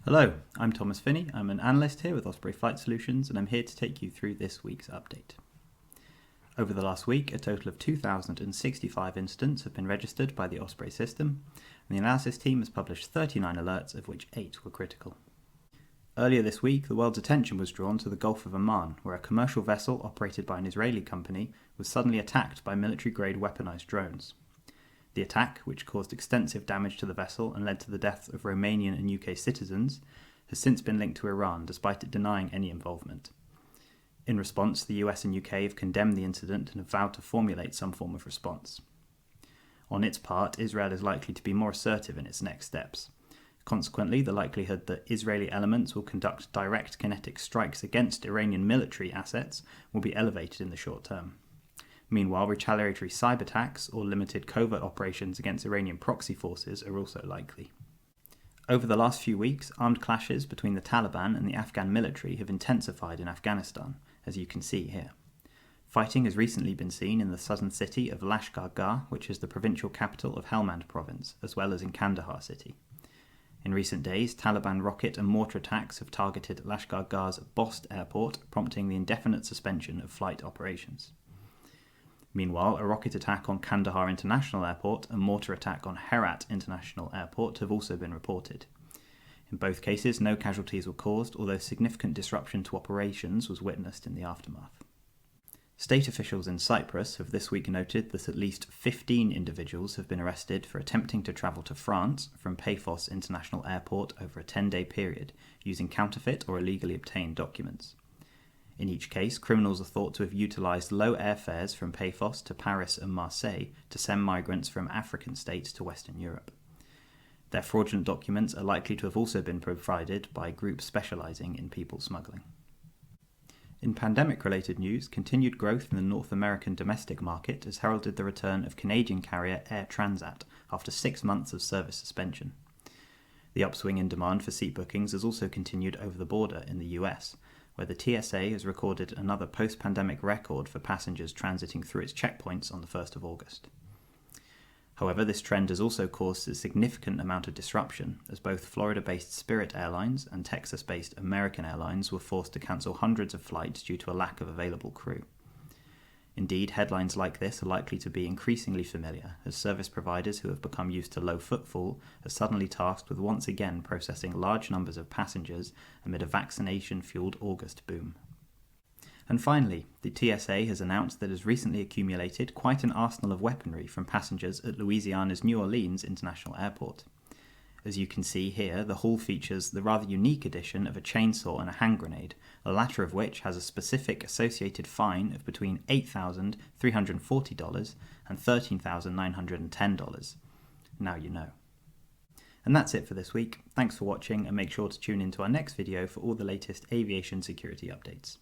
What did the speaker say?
Hello, I'm Thomas Finney. I'm an analyst here with Osprey Flight Solutions, and I'm here to take you through this week's update. Over the last week, a total of 2,065 incidents have been registered by the Osprey system, and the analysis team has published 39 alerts, of which 8 were critical. Earlier this week, the world's attention was drawn to the Gulf of Oman, where a commercial vessel operated by an Israeli company was suddenly attacked by military-grade weaponized drones. The attack, which caused extensive damage to the vessel and led to the deaths of Romanian and UK citizens, has since been linked to Iran, despite it denying any involvement. In response, the US and UK have condemned the incident and have vowed to formulate some form of response. On its part, Israel is likely to be more assertive in its next steps. Consequently, the likelihood that Israeli elements will conduct direct kinetic strikes against Iranian military assets will be elevated in the short term. Meanwhile, retaliatory cyber attacks or limited covert operations against Iranian proxy forces are also likely. Over the last few weeks, armed clashes between the Taliban and the Afghan military have intensified in Afghanistan, as you can see here. Fighting has recently been seen in the southern city of Lashkar Gah, which is the provincial capital of Helmand province, as well as in Kandahar city. In recent days, Taliban rocket and mortar attacks have targeted Lashkar Gah's Bost airport, prompting the indefinite suspension of flight operations. Meanwhile, a rocket attack on Kandahar International Airport and mortar attack on Herat International Airport have also been reported. In both cases, no casualties were caused, although significant disruption to operations was witnessed in the aftermath. State officials in Cyprus have this week noted that at least 15 individuals have been arrested for attempting to travel to France from Paphos International Airport over a 10-day period using counterfeit or illegally obtained documents. In each case, criminals are thought to have utilised low airfares from Paphos to Paris and Marseille to send migrants from African states to Western Europe. Their fraudulent documents are likely to have also been provided by groups specialising in people smuggling. In pandemic-related news, continued growth in the North American domestic market has heralded the return of Canadian carrier Air Transat after 6 months of service suspension. The upswing in demand for seat bookings has also continued over the border in the US, where the TSA has recorded another post-pandemic record for passengers transiting through its checkpoints on the 1st of August. However, this trend has also caused a significant amount of disruption, as both Florida-based Spirit Airlines and Texas-based American Airlines were forced to cancel hundreds of flights due to a lack of available crew. Indeed, headlines like this are likely to be increasingly familiar, as service providers who have become used to low footfall are suddenly tasked with once again processing large numbers of passengers amid a vaccination-fueled August boom. And finally, the TSA has announced that it has recently accumulated quite an arsenal of weaponry from passengers at Louisiana's New Orleans International Airport. As you can see here, the haul features the rather unique addition of a chainsaw and a hand grenade, the latter of which has a specific associated fine of between $8,340 and $13,910. Now you know. And that's it for this week. Thanks for watching, and make sure to tune in to our next video for all the latest aviation security updates.